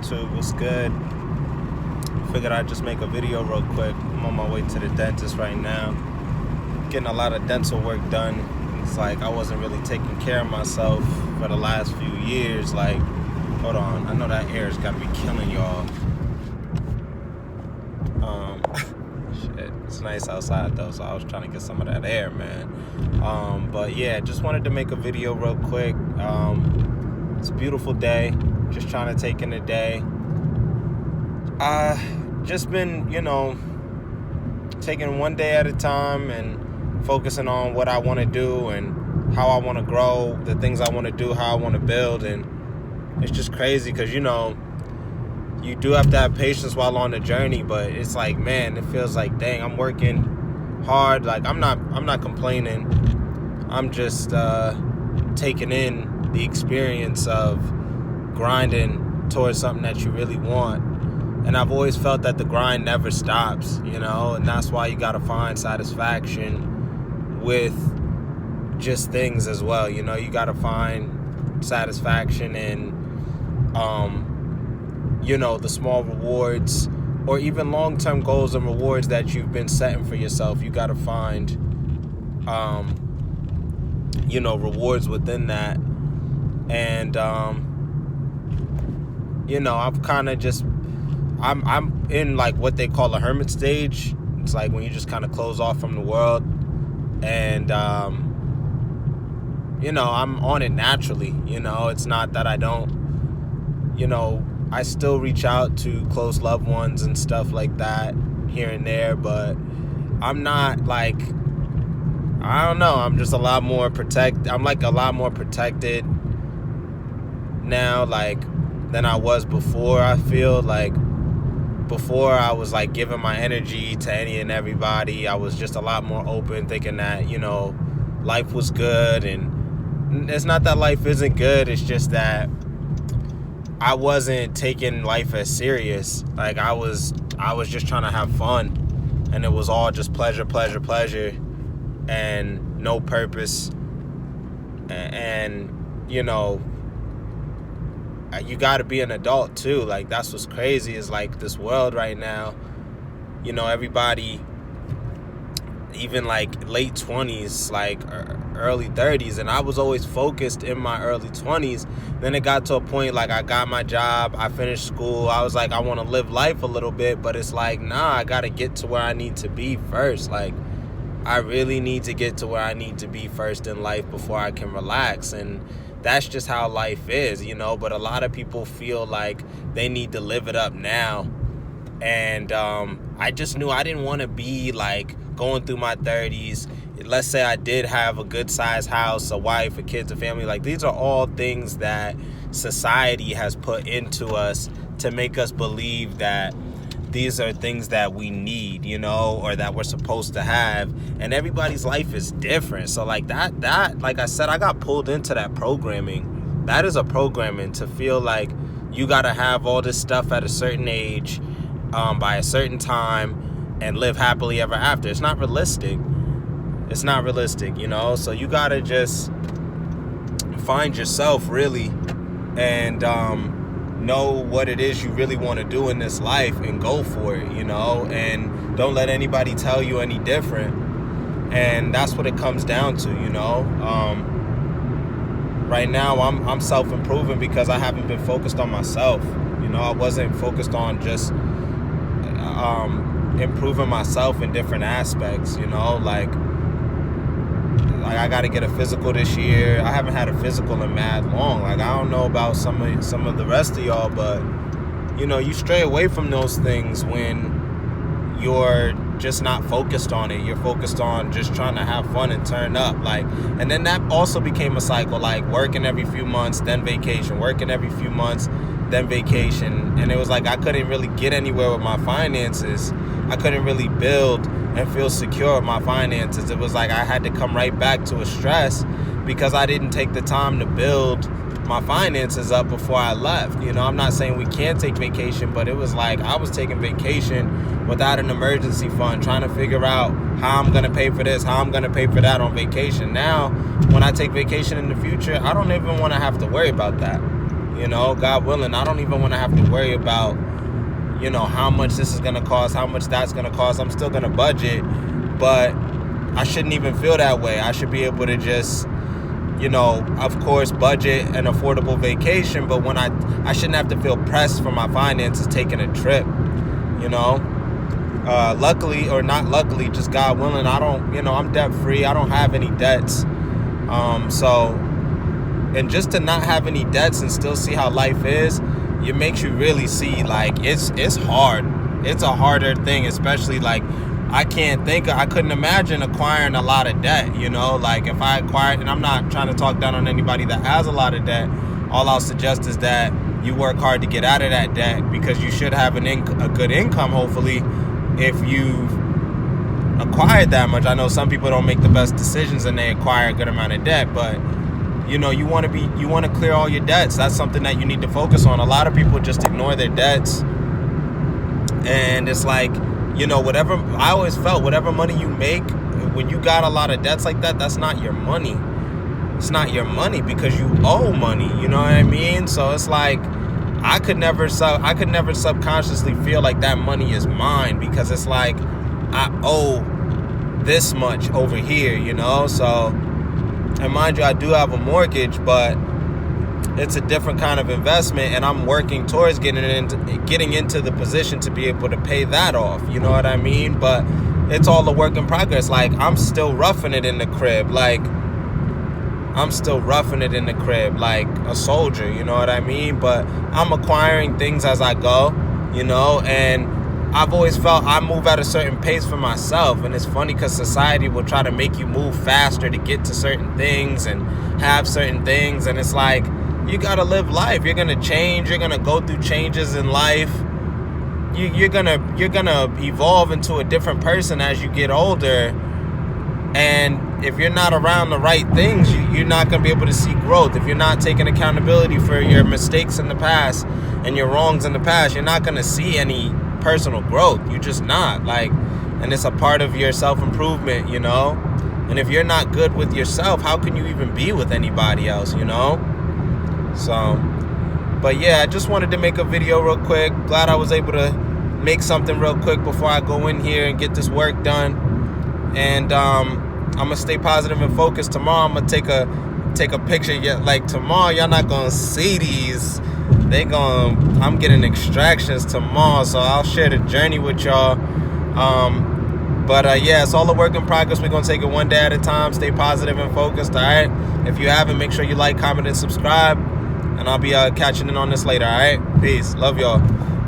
YouTube? What's good? Figured I'd just make a video real quick. I'm on my way to the dentist right now. Getting a lot of dental work done. It's like I wasn't really taking care of myself for the last few years. Like, hold on. I know that air's got to be killing y'all. Shit. It's nice outside though, so I was trying to get some of that air, man. But yeah, just wanted to make a video real quick. It's a beautiful day. Just trying to take in the day. Just been, taking one day at a time and focusing on what I want to do and how I want to grow, the things I want to do, how I want to build. And it's just crazy because, you do have to have patience while on the journey, but it's like, man, it feels like, dang, I'm working hard. Like, I'm not complaining. I'm just taking in the experience of grinding towards something that you really want. And I've always felt that the grind never stops, and that's why you got to find satisfaction with just things as well. You got to find satisfaction in, the small rewards or even long-term goals and rewards that you've been setting for yourself. You got to find, rewards within that. And, I've kind of just, I'm in like what they call a hermit stage. It's like when you just kind of close off from the world. And, I'm on it naturally. It's not that I don't, I still reach out to close loved ones and stuff like that here and there, but I'm not like, I don't know, I'm just a lot more protected now, like, than I was before. I feel like before I was like giving my energy to any and everybody. I was just a lot more open, thinking that, life was good. And it's not that life isn't good, it's just that I wasn't taking life as serious. Like, I was just trying to have fun, and it was all just pleasure, and no purpose. And you got to be an adult too. Like, that's what's crazy is like this world right now, everybody, even like late 20s, like early 30s, and I was always focused in my early 20s. Then it got to a point, like, I got my job, I finished school, I was like, I want to live life a little bit, but it's like, nah, I got to get to where I need to be first. Like, I really need to get to where I need to be first in life before I can relax. And that's just how life is, but a lot of people feel like they need to live it up now. And I just knew I didn't want to be like going through my 30s. Let's say I did have a good sized house, a wife, a kids, a family. Like, these are all things that society has put into us to make us believe that these are things that we need, or that we're supposed to have. And everybody's life is different. So like that, like I said, I got pulled into that programming. That is a programming to feel like you got to have all this stuff at a certain age, by a certain time, and live happily ever after. It's not realistic. So you got to just find yourself, really, and know what it is you really want to do in this life and go for it, and don't let anybody tell you any different. And that's what it comes down to, right now I'm self-improving because I haven't been focused on myself. I wasn't focused on just improving myself in different aspects, like I got to get a physical this year. I haven't had a physical in mad long. Like, I don't know about some of the rest of y'all, but you stray away from those things when you're just not focused on it. You're focused on just trying to have fun and turn up. Like, and then that also became a cycle, like working every few months, then vacation, working every few months, then vacation. And it was like I couldn't really get anywhere with my finances. I couldn't really build and feel secure with my finances. It was like I had to come right back to a stress because I didn't take the time to build my finances up before I left. I'm not saying we can't take vacation, but it was like I was taking vacation without an emergency fund, trying to figure out how I'm going to pay for this, how I'm going to pay for that on vacation. Now, when I take vacation in the future, I don't even want to have to worry about that. You know, God willing, I don't even want to have to worry about, you know, how much this is going to cost, how much that's going to cost. I'm still going to budget, but I shouldn't even feel that way. I should be able to just, you know, of course, budget an affordable vacation, but when I shouldn't have to feel pressed for my finances taking a trip, you know. Luckily, or not luckily, just God willing, I don't, you know, I'm debt free. I don't have any debts. And just to not have any debts and still see how life is, it makes you really see, like, it's hard. It's a harder thing, especially, like, I couldn't imagine acquiring a lot of debt, you know, like if I acquired, and I'm not trying to talk down on anybody that has a lot of debt. All I'll suggest is that you work hard to get out of that debt, because you should have a good income, hopefully, if you've acquired that much. I know some people don't make the best decisions and they acquire a good amount of debt, but you know, you want to clear all your debts. That's something that you need to focus on. A lot of people just ignore their debts, and it's like, you know, I always felt whatever money you make, when you got a lot of debts like that, that's not your money. It's not your money because you owe money. You know what I mean? So it's like, I could never subconsciously feel like that money is mine, because it's like I owe this much over here, you know. So, and mind you, I do have a mortgage, but it's a different kind of investment, and I'm working towards getting into the position to be able to pay that off. You know what I mean? But it's all a work in progress. Like, I'm still roughing it in the crib. Like, I'm still roughing it in the crib like a soldier, you know what I mean? But I'm acquiring things as I go, you know, and I've always felt I move at a certain pace for myself. And it's funny because society will try to make you move faster to get to certain things and have certain things. And it's like, you got to live life. You're going to change. You're going to go through changes in life. You're gonna evolve into a different person as you get older. And if you're not around the right things, you're not going to be able to see growth. If you're not taking accountability for your mistakes in the past and your wrongs in the past, you're not going to see any personal growth. You're just not. Like, and it's a part of your self-improvement, you know? And if you're not good with yourself, how can you even be with anybody else, you know? So, but yeah, I just wanted to make a video real quick. Glad I was able to make something real quick before I go in here and get this work done. And I'm gonna stay positive and focused. Tomorrow I'm gonna take a picture. Yeah, like tomorrow y'all not gonna see these. I'm getting extractions tomorrow, so I'll share the journey with y'all. But yeah, it's all a work in progress. We're gonna take it one day at a time. Stay positive and focused. All right. If you haven't, make sure you like, comment, and subscribe. And I'll be catching in on this later. All right. Peace. Love y'all.